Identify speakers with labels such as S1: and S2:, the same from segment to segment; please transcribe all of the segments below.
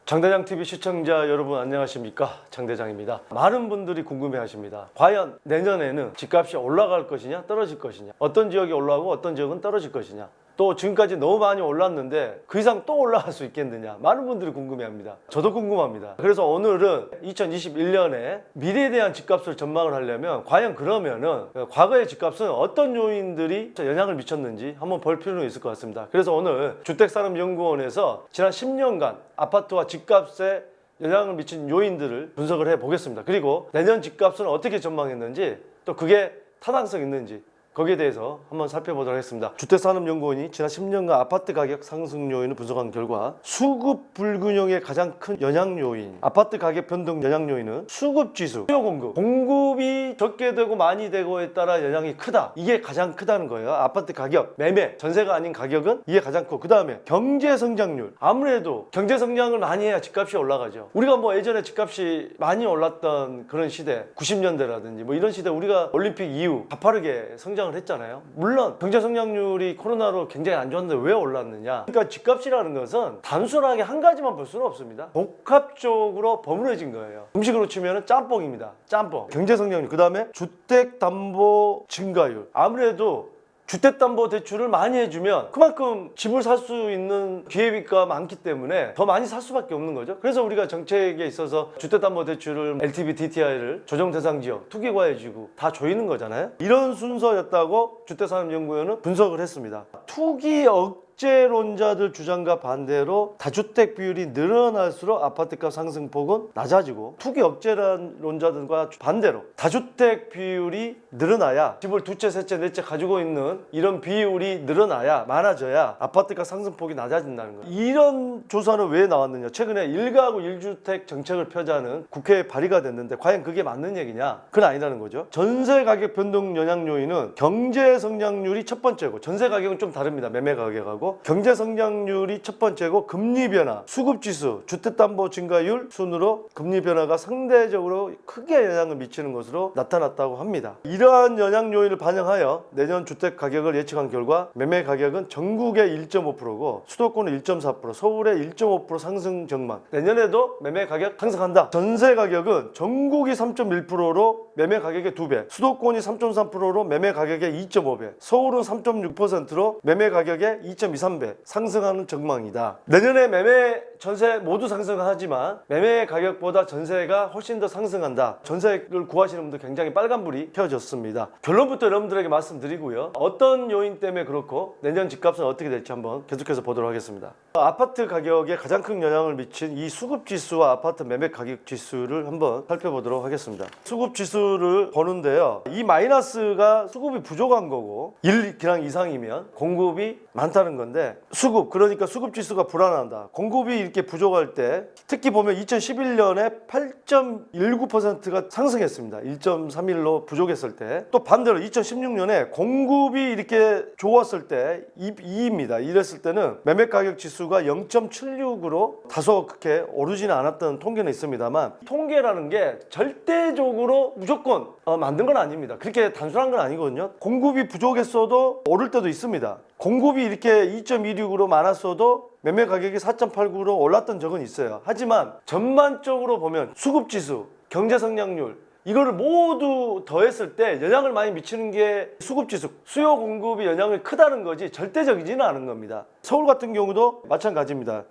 S1: 장대장TV 시청자 여러분 안녕하십니까? 장대장입니다. 많은 분들이 궁금해하십니다. 과연 내년에는 집값이 올라갈 것이냐 떨어질 것이냐, 어떤 지역이 올라가고 어떤 지역은 떨어질 것이냐, 또 지금까지 너무 많이 올랐는데 그 이상 또 올라갈 수 있겠느냐, 많은 분들이 궁금해합니다. 저도 궁금합니다. 그래서 오늘은 2021년에 미래에 대한 집값을 전망을 하려면 과연 그러면은 과거의 집값은 어떤 요인들이 영향을 미쳤는지 한번 볼 필요는 있을 것 같습니다. 그래서 오늘 주택산업연구원에서 지난 10년간 아파트와 집값에 영향을 미친 요인들을 분석을 해 보겠습니다. 그리고 내년 집값은 어떻게 전망했는지, 또 그게 타당성 있는지 거기에 대해서 한번 살펴보도록 하겠습니다. 주택산업연구원이 지난 10년간 아파트 가격 상승 요인을 분석한 결과 수급 불균형의 가장 큰 영향 요인, 아파트 가격 변동 영향 요인은 수급지수, 수요 공급이 적게 되고 많이 되고에 따라 영향이 크다. 이게 가장 크다는 거예요. 아파트 가격, 매매, 전세가 아닌 가격은 이게 가장 크고, 그 다음에 경제 성장률. 아무래도 경제 성장을 많이 해야 집값이 올라가죠. 우리가 뭐 예전에 집값이 많이 올랐던 그런 시대, 90년대라든지 뭐 이런 시대, 우리가 올림픽 이후 가파르게 성장 했잖아요. 물론 경제 성장률이 코로나로 굉장히 안 좋았는데 왜 올랐느냐? 그러니까 집값이라는 것은 단순하게 한 가지만 볼 수는 없습니다. 복합적으로 버무려진 거예요. 음식으로 치면 짬뽕입니다. 짬뽕. 경제 성장률, 그 다음에 주택담보 증가율. 아무래도 주택담보대출을 많이 해주면 그만큼 집을 살 수 있는 기회비가 많기 때문에 더 많이 살 수밖에 없는 거죠. 그래서 우리가 정책에 있어서 주택담보대출을 LTV, DTI를 조정대상지역, 투기과외지구 다 조이는 거잖아요. 이런 순서였다고 주택산업연구원은 분석을 했습니다. 투기 억제론자들 주장과 반대로 다주택 비율이 늘어날수록 아파트값 상승폭은 낮아지고, 투기 억제론자들과 반대로 다주택 비율이 늘어나야, 집을 두 채, 세 채, 네 채 가지고 있는 이런 비율이 늘어나야, 많아져야 아파트값 상승폭이 낮아진다는 거예요. 이런 조사는 왜 나왔느냐? 최근에 1가구 1주택 정책을 펴자는 국회에 발의가 됐는데 과연 그게 맞는 얘기냐? 그건 아니라는 거죠. 전세 가격 변동 영향 요인은 경제 성장률이 첫 번째고, 전세 가격은 좀 다릅니다. 매매 가격하고. 경제 성장률이 첫 번째고, 금리 변화, 수급 지수, 주택담보 증가율 순으로 금리 변화가 상대적으로 크게 영향을 미치는 것으로 나타났다고 합니다. 이러한 영향 요인을 반영하여 내년 주택 가격을 예측한 결과 매매 가격은 전국의 1.5%고 수도권은 1.4%, 서울의 1.5% 상승 전망. 내년에도 매매 가격 상승한다. 전세 가격은 전국이 3.1%로 매매 가격의 2배, 수도권이 3.3%로 매매 가격의 2.5배, 서울은 3.6%로 매매 가격의 2.23배 상승하는 전망이다. 내년에 매매, 전세 모두 상승하지만 매매 가격보다 전세가 훨씬 더 상승한다. 전세를 구하시는 분들 굉장히 빨간불이 켜졌습니다. 결론부터 여러분들에게 말씀드리고요. 어떤 요인 때문에 그렇고 내년 집값은 어떻게 될지 한번 계속해서 보도록 하겠습니다. 아파트 가격에 가장 큰 영향을 미친 이 수급지수와 아파트 매매 가격 지수를 한번 살펴보도록 하겠습니다. 수급지수를 보는데요. 이 마이너스가 수급이 부족한 거고 1기랑 이상이면 공급이 많다는 건데, 수급, 그러니까 수급지수가 불안한다. 공급이 이렇게 부족할 때, 특히 보면 2011년에 8.19%가 상승했습니다. 1.31로 부족했을 때. 또 반대로 2016년에 공급이 이렇게 좋았을 때 2입니다. 이랬을 때는 매매 가격 지수가 0.76으로 다소 그렇게 오르지는 않았던 통계는 있습니다만, 통계라는 게 절대적으로 무조건 만든 건 아닙니다. 그렇게 단순한 건 아니거든요. 공급이 부족했어도 오를 때도 있습니다. 공급이 이렇게 2.26으로 많았어도 매매 가격이 4.89로 올랐던 적은 있어요. 하지만 전반적으로 보면 수급지수, 경제성장률, 이거를 모두 더했을 때 영향을 많이 미치는 게 수급지수, 수요 공급이 영향이 크다는 거지 절대적이지는 않은 겁니다. 서울 같은 경우도 마찬가지입니다.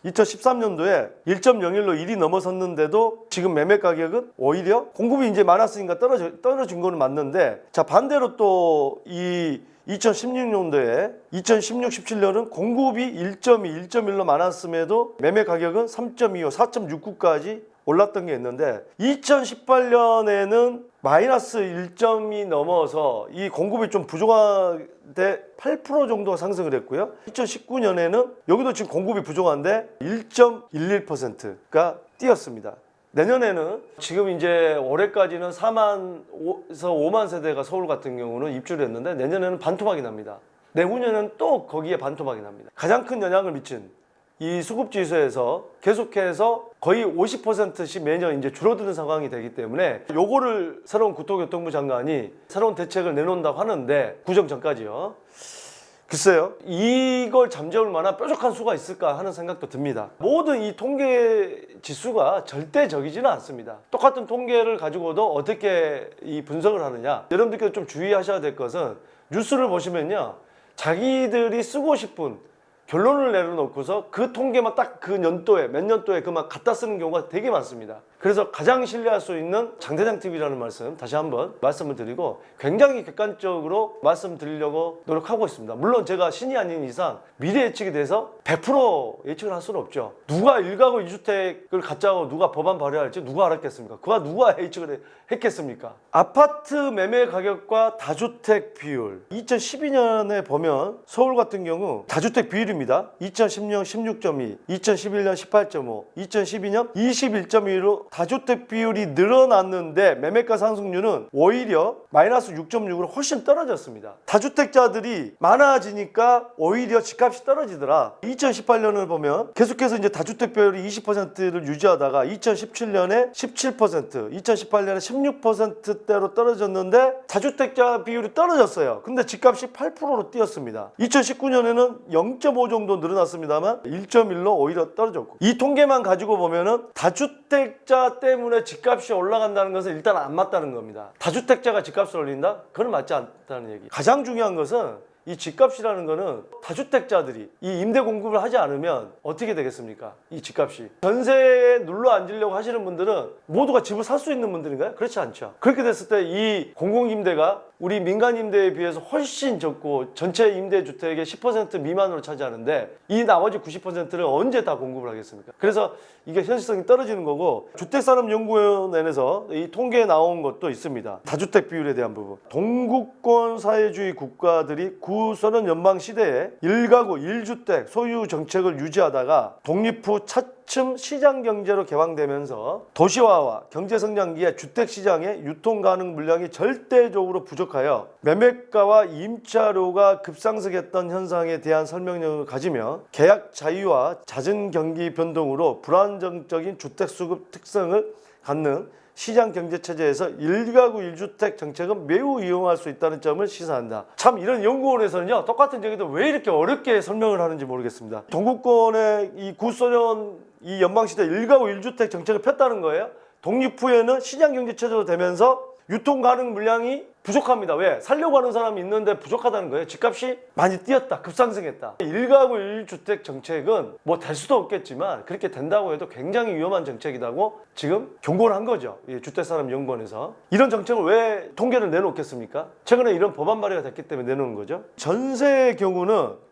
S1: 2013년도에 1.01로 1이 넘어섰는데도 지금 매매 가격은 오히려 공급이 이제 많았으니까 떨어진 거는 맞는데, 자 반대로 또 이 2016년도에 2016, 17년은 공급이 1.2, 1.1로 많았음에도 매매 가격은 3.25, 4.69까지 올랐던 게 있는데, 2018년에는 마이너스 1점이 넘어서 이 공급이 좀 부족한데 8% 정도 상승을 했고요. 2019년에는 여기도 지금 공급이 부족한데 1.11%가 뛰었습니다. 내년에는 지금 이제 올해까지는 4만에서 5만 세대가 서울 같은 경우는 입주를 했는데, 내년에는 반토막이 납니다. 내후년에는 또 거기에 반토막이 납니다. 가장 큰 영향을 미친 이 수급지수에서 계속해서 거의 50%씩 매년 이제 줄어드는 상황이 되기 때문에, 요거를 새로운 국토교통부 장관이 새로운 대책을 내놓는다고 하는데, 구정 전까지요. 글쎄요, 이걸 잠재울 만한 뾰족한 수가 있을까 하는 생각도 듭니다. 모든 이 통계 지수가 절대적이지는 않습니다. 똑같은 통계를 가지고도 어떻게 이 분석을 하느냐, 여러분들께서 좀 주의하셔야 될 것은 뉴스를 보시면요, 자기들이 쓰고 싶은 결론을 내려놓고서 그 통계만 딱 그 년도에 몇 년도에 그만 갖다 쓰는 경우가 되게 많습니다. 그래서 가장 신뢰할 수 있는 장대장 TV라는 말씀 다시 한번 말씀을 드리고 굉장히 객관적으로 말씀드리려고 노력하고 있습니다. 물론 제가 신이 아닌 이상 미래 예측에 대해서 100% 예측을 할 수는 없죠. 누가 1가구 1주택을 갖자고 누가 법안 발의할지 누가 알았겠습니까? 그가 누가 예측을 했겠습니까? 아파트 매매 가격과 다주택 비율 2012년에 보면 서울 같은 경우 다주택 비율입니다. 2010년 16.2, 2011년 18.5, 2012년 21.2로 다주택 비율이 늘어났는데 매매가 상승률은 오히려 마이너스 6.6으로 훨씬 떨어졌습니다. 다주택자들이 많아지니까 오히려 집값이 떨어지더라. 2018년을 보면 계속해서 이제 다주택 비율이 20%를 유지하다가 2017년에 17%, 2018년에 16%대로 떨어졌는데 다주택자 비율이 떨어졌어요. 근데 집값이 8%로 뛰었습니다. 2019년에는 0.5 정도 늘어났습니다만 1.1로 오히려 떨어졌고, 이 통계만 가지고 보면은 다주택자 때문에 집값이 올라간다는 것은 일단 안 맞다는 겁니다. 다주택자가 집값을 올린다? 그건 맞지 않다는 얘기. 가장 중요한 것은 이 집값이라는 거는 다주택자들이 이 임대 공급을 하지 않으면 어떻게 되겠습니까? 이 집값이. 전세에 눌러 앉으려고 하시는 분들은 모두가 집을 살 수 있는 분들인가요? 그렇지 않죠. 그렇게 됐을 때 이 공공임대가 우리 민간임대에 비해서 훨씬 적고 전체 임대주택의 10% 미만으로 차지하는데 이 나머지 90%를 언제 다 공급을 하겠습니까? 그래서 이게 현실성이 떨어지는 거고, 주택산업연구원에서 이 통계에 나온 것도 있습니다. 다주택 비율에 대한 부분. 동구권 사회주의 국가들이 구소련 연방 시대에 1가구 1주택 소유 정책을 유지하다가 독립 후 차츰 시장 경제로 개방되면서 도시화와 경제 성장기에 주택 시장의 유통 가능 물량이 절대적으로 부족하여 매매가와 임차료가 급상승했던 현상에 대한 설명력을 가지며 계약 자유와 잦은 경기 변동으로 불안정적인 주택 수급 특성을 갖는 시장 경제 체제에서 1가구 1주택 정책은 매우 이용할 수 있다는 점을 시사한다. 참 이런 연구원에서는요, 똑같은 얘기도 왜 이렇게 어렵게 설명을 하는지 모르겠습니다. 동구권의 이 구소련 이 연방시대 1가구 1주택 정책을 폈다는 거예요. 독립 후에는 시장 경제 체제로 되면서 유통 가능 물량이 부족합니다. 왜? 살려고 하는 사람이 있는데 부족하다는 거예요. 집값이 많이 뛰었다, 급상승했다. 1가구 1주택 정책은 뭐 될 수도 없겠지만 그렇게 된다고 해도 굉장히 위험한 정책이라고 지금 경고를 한 거죠. 주택산업연구원에서. 이런 정책을 왜 통계를 내놓겠습니까? 최근에 이런 법안 발의가 됐기 때문에 내놓은 거죠. 전세의 경우는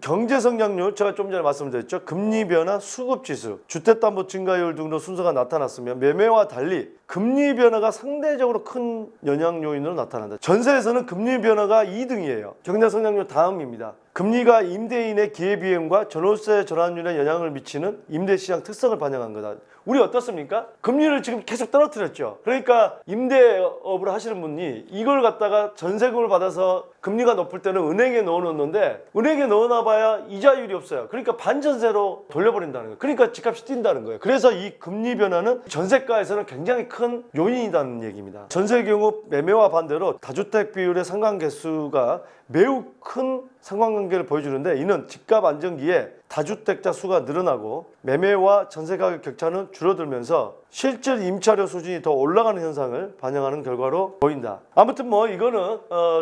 S1: 경제 성장률, 제가 좀 전에 말씀드렸죠. 금리 변화, 수급 지수, 주택담보 증가율 등으로 순서가 나타났으면 매매와 달리 금리 변화가 상대적으로 큰 영향 요인으로 나타난다. 전세에서는 금리 변화가 2등이에요. 경제 성장률 다음입니다. 금리가 임대인의 기회비용과 전월세 전환율에 영향을 미치는 임대시장 특성을 반영한 거다. 우리 어떻습니까? 금리를 지금 계속 떨어뜨렸죠. 그러니까 임대업을 하시는 분이 이걸 갖다가 전세금을 받아서 금리가 높을 때는 은행에 넣어놓는데 은행에 넣어놔봐야 이자율이 없어요. 그러니까 반전세로 돌려버린다는 거예요. 그러니까 집값이 뛴다는 거예요. 그래서 이 금리 변화는 전세가에서는 굉장히 큰 요인이라는 얘기입니다. 전세의 경우 매매와 반대로 다주택 비율의 상관 개수가 매우 큰 상관관계를 보여주는데, 이는 집값 안정기에 다주택자 수가 늘어나고 매매와 전세 가격 격차는 줄어들면서 실질 임차료 수준이 더 올라가는 현상을 반영하는 결과로 보인다. 아무튼 뭐 이거는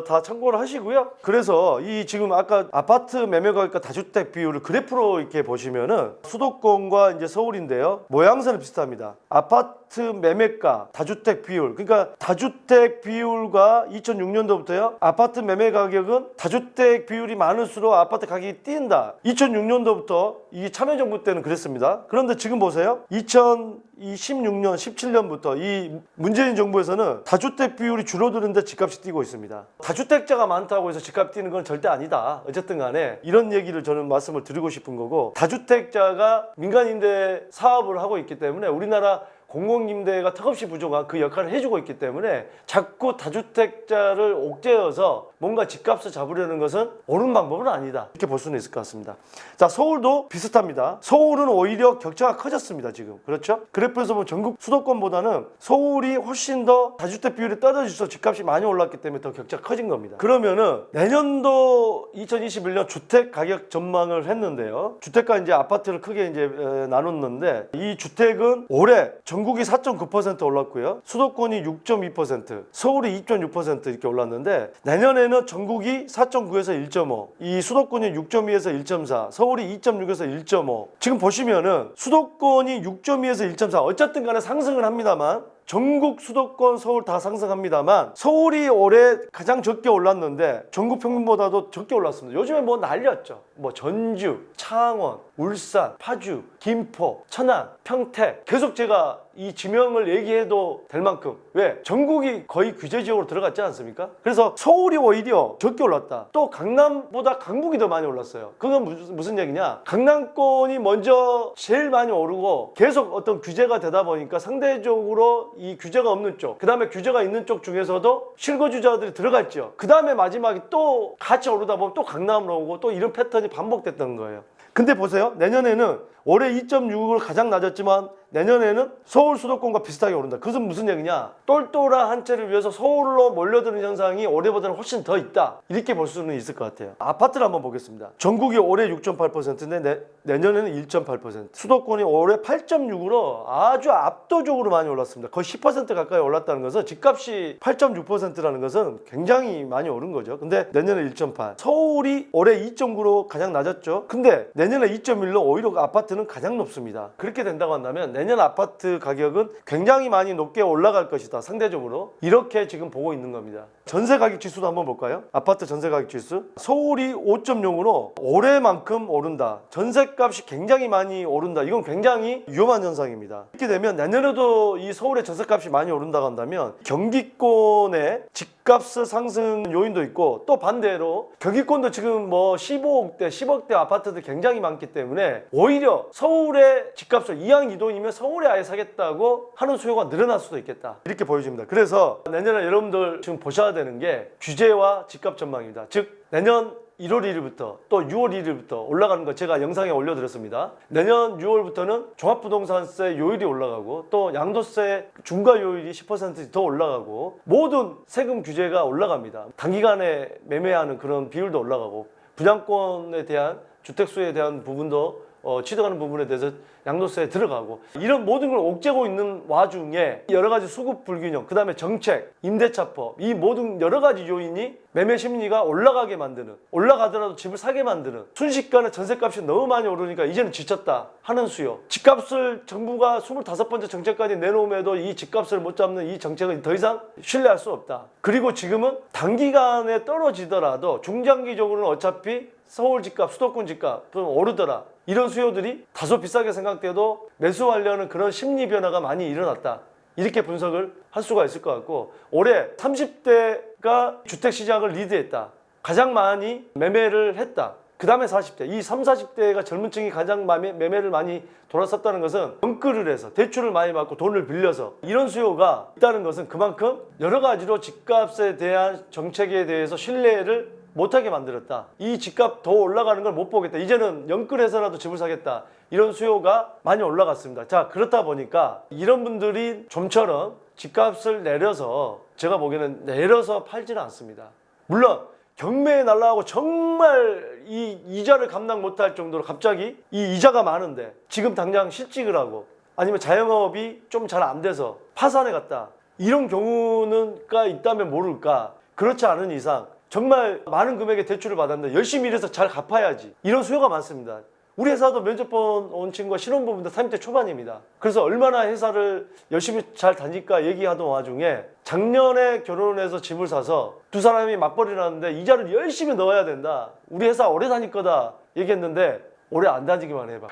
S1: 다 참고를 하시고요. 그래서 이 지금 아까 아파트 매매 가격과 다주택 비율을 그래프로 이렇게 보시면은 수도권과 이제 서울인데요, 모양새는 비슷합니다. 아파트 매매가, 다주택 비율, 그러니까 다주택 비율과 2006년도부터요 아파트 매매 가격은 다주택 비율이 많을수록 아파트 가격이 뛴다. 2006년도부터 이 참여정부 때는 그랬습니다. 그런데 지금 보세요. 2016년, 17년부터 이 문재인 정부에서는 다주택 비율이 줄어드는데 집값이 뛰고 있습니다. 다주택자가 많다고 해서 집값 뛰는 건 절대 아니다. 어쨌든 간에 이런 얘기를 저는 말씀을 드리고 싶은 거고, 다주택자가 민간임대 사업을 하고 있기 때문에 우리나라 공공임대가 턱없이 부족한 그 역할을 해주고 있기 때문에 자꾸 다주택자를 옥죄어서 뭔가 집값을 잡으려는 것은 옳은 방법은 아니다, 이렇게 볼 수는 있을 것 같습니다. 자, 서울도 비슷합니다. 서울은 오히려 격차가 커졌습니다. 지금 그렇죠? 그래프에서 보면 전국 수도권보다는 서울이 훨씬 더 다주택 비율이 떨어져서 집값이 많이 올랐기 때문에 더 격차가 커진 겁니다. 그러면은 내년도 2021년 주택 가격 전망을 했는데요. 주택과 이제 아파트를 크게 이제 나눴는데, 이 주택은 올해 전국이 4.9% 올랐고요. 수도권이 6.2%, 서울이 2.6% 이렇게 올랐는데, 내년에는 전국이 4.9에서 1.5, 이 수도권이 6.2에서 1.4, 서울이 2.6에서 1.5. 지금 보시면은 수도권이 6.2에서 1.4, 어쨌든 간에 상승을 합니다만, 전국 수도권 서울 다 상승합니다만 서울이 올해 가장 적게 올랐는데 전국 평균보다도 적게 올랐습니다. 요즘에 뭐 난리였죠. 뭐 전주, 창원, 울산, 파주, 김포, 천안, 평택, 계속 제가 이 지명을 얘기해도 될 만큼, 왜? 전국이 거의 규제 지역으로 들어갔지 않습니까? 그래서 서울이 오히려 적게 올랐다. 또 강남보다 강북이 더 많이 올랐어요. 그건 무슨 얘기냐? 강남권이 먼저 제일 많이 오르고 계속 어떤 규제가 되다 보니까 상대적으로 이 규제가 없는 쪽, 그 다음에 규제가 있는 쪽 중에서도 실거주자들이 들어갔죠. 그 다음에 마지막에 또 같이 오르다 보면 또 강남으로 오고, 또 이런 패턴이 반복됐던 거예요. 근데 보세요. 내년에는 올해 2.6을 가장 낮았지만 내년에는 서울 수도권과 비슷하게 오른다. 그것은 무슨 얘기냐? 똘똘한 한 채를 위해서 서울로 몰려드는 현상이 올해보다는 훨씬 더 있다, 이렇게 볼 수는 있을 것 같아요. 아파트를 한번 보겠습니다. 전국이 올해 6.8%인데 내년에는 1.8%, 수도권이 올해 8.6으로 아주 압도적으로 많이 올랐습니다. 거의 10% 가까이 올랐다는 것은, 집값이 8.6%라는 것은 굉장히 많이 오른 거죠. 근데 내년에 1.8, 서울이 올해 2.9로 가장 낮았죠. 근데 내년에 2.1로 오히려 아파트는 가장 높습니다. 그렇게 된다고 한다면 내년 아파트 가격은 굉장히 많이 높게 올라갈 것이다, 상대적으로. 이렇게 지금 보고 있는 겁니다. 전세 가격 지수도 한번 볼까요? 아파트 전세 가격 지수. 서울이 5.0으로 올해만큼 오른다. 전세값이 굉장히 많이 오른다. 이건 굉장히 위험한 현상입니다. 이렇게 되면 내년에도 이 서울의 전세값이 많이 오른다고 한다면 경기권의 집값 상승 요인도 있고, 또 반대로 경기권도 지금 뭐 15억대, 10억대 아파트들 굉장히 많기 때문에 오히려 서울의 집값을 이왕 이동이면 서울에 아예 사겠다고 하는 수요가 늘어날 수도 있겠다, 이렇게 보여집니다. 그래서 내년에 여러분들 지금 보셔야 되는 게 규제와 집값 전망입니다. 즉 내년 1월 1일부터 또 6월 1일부터 올라가는 거 제가 영상에 올려드렸습니다. 내년 6월부터는 종합부동산세 요율이 올라가고, 또 양도세 중과 요율이 10% 더 올라가고, 모든 세금 규제가 올라갑니다. 단기간에 매매하는 그런 비율도 올라가고, 분양권에 대한 주택수에 대한 부분도 취득하는 부분에 대해서 양도세에 들어가고, 이런 모든 걸 옥죄고 있는 와중에 여러 가지 수급 불균형, 그 다음에 정책, 임대차법, 이 모든 여러 가지 요인이 매매 심리가 올라가게 만드는, 올라가더라도 집을 사게 만드는, 순식간에 전세값이 너무 많이 오르니까 이제는 지쳤다 하는 수요, 집값을 정부가 25번째 정책까지 내놓음에도 이 집값을 못 잡는 이 정책은 더 이상 신뢰할 수 없다. 그리고 지금은 단기간에 떨어지더라도 중장기적으로는 어차피 서울 집값, 수도권 집값은 오르더라, 이런 수요들이 다소 비싸게 생각돼도 매수하려는 그런 심리 변화가 많이 일어났다, 이렇게 분석을 할 수가 있을 것 같고, 올해 30대가 주택시장을 리드했다, 가장 많이 매매를 했다. 그 다음에 40대, 이 30, 40대가 젊은 층이 가장 매매를 많이 돌았었다는 것은 연끌을 해서 대출을 많이 받고 돈을 빌려서 이런 수요가 있다는 것은 그만큼 여러 가지로 집값에 대한 정책에 대해서 신뢰를 못하게 만들었다. 이 집값 더 올라가는 걸 못 보겠다. 이제는 연끌해서라도 집을 사겠다. 이런 수요가 많이 올라갔습니다. 자, 그렇다 보니까 이런 분들이 좀처럼 집값을 내려서, 제가 보기에는 내려서 팔지는 않습니다. 물론 경매에 날라가고 정말 이 이자를 감당 못할 정도로 갑자기 이 이자가 많은데 지금 당장 실직을 하고, 아니면 자영업이 좀 잘 안 돼서 파산해 갔다, 이런 경우가 있다면 모를까. 그렇지 않은 이상 정말 많은 금액의 대출을 받았는데 열심히 일해서 잘 갚아야지, 이런 수요가 많습니다. 우리 회사도 면접본 온 친구가 신혼부부인데 30대 초반입니다. 그래서 얼마나 회사를 열심히 잘 다닐까 얘기하던 와중에 작년에 결혼해서 집을 사서 두 사람이 맞벌이를 하는데 이자를 열심히 넣어야 된다, 우리 회사 오래 다닐 거다 얘기했는데 오래 안 다니기만 해봐.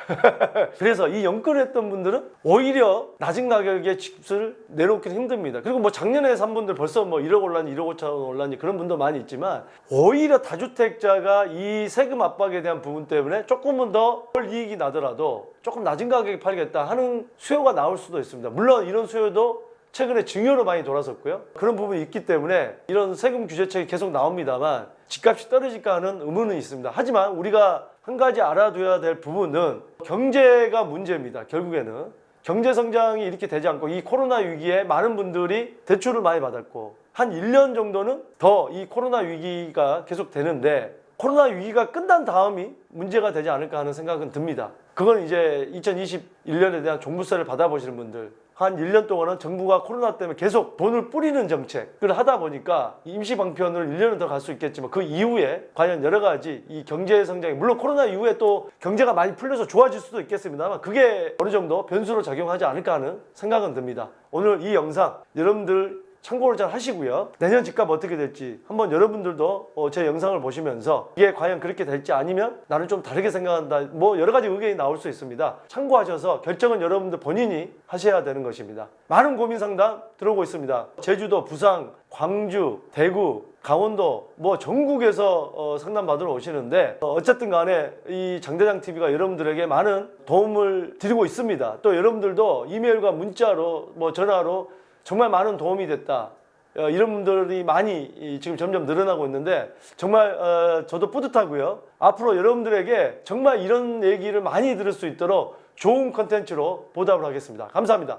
S1: 그래서 이 연끌을 했던 분들은 오히려 낮은 가격에 집을 내놓기는 힘듭니다. 그리고 뭐 작년에 산 분들 벌써 뭐 1억 올랐니 1억 5천 올랐니 그런 분도 많이 있지만, 오히려 다주택자가 이 세금 압박에 대한 부분 때문에 조금은 더 이익이 나더라도 조금 낮은 가격에 팔겠다 하는 수요가 나올 수도 있습니다. 물론 이런 수요도 최근에 증여로 많이 돌아섰고요. 그런 부분이 있기 때문에 이런 세금 규제책이 계속 나옵니다만 집값이 떨어질까 하는 의문은 있습니다. 하지만 우리가 한 가지 알아둬야 될 부분은 경제가 문제입니다. 결국에는 경제 성장이 이렇게 되지 않고 이 코로나 위기에 많은 분들이 대출을 많이 받았고 한 1년 정도는 더 이 코로나 위기가 계속 되는데, 코로나 위기가 끝난 다음이 문제가 되지 않을까 하는 생각은 듭니다. 그건 이제 2021년에 대한 종부세를 받아보시는 분들, 한 1년 동안은 정부가 코로나 때문에 계속 돈을 뿌리는 정책을 하다 보니까 임시 방편으로 1년은 더 갈 수 있겠지만 그 이후에 과연 여러 가지 이 경제 성장이, 물론 코로나 이후에 또 경제가 많이 풀려서 좋아질 수도 있겠습니다만 그게 어느 정도 변수로 작용하지 않을까 하는 생각은 듭니다. 오늘 이 영상 여러분들 참고를 잘 하시고요. 내년 집값 어떻게 될지 한번 여러분들도 제 영상을 보시면서 이게 과연 그렇게 될지 아니면 나는 좀 다르게 생각한다, 뭐 여러 가지 의견이 나올 수 있습니다. 참고하셔서 결정은 여러분들 본인이 하셔야 되는 것입니다. 많은 고민 상담 들어오고 있습니다. 제주도, 부산, 광주, 대구, 강원도 뭐 전국에서 상담 받으러 오시는데 어쨌든 간에 이 장대장 TV가 여러분들에게 많은 도움을 드리고 있습니다. 또 여러분들도 이메일과 문자로 뭐 전화로 정말 많은 도움이 됐다, 이런 분들이 많이 지금 점점 늘어나고 있는데 정말 저도 뿌듯하고요. 앞으로 여러분들에게 정말 이런 얘기를 많이 들을 수 있도록 좋은 컨텐츠로 보답을 하겠습니다. 감사합니다.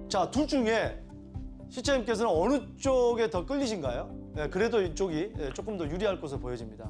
S1: 자, 둘 중에 시청자님께서는 어느 쪽에 더 끌리신가요? 그래도 이쪽이 조금 더 유리할 것으로 보여집니다.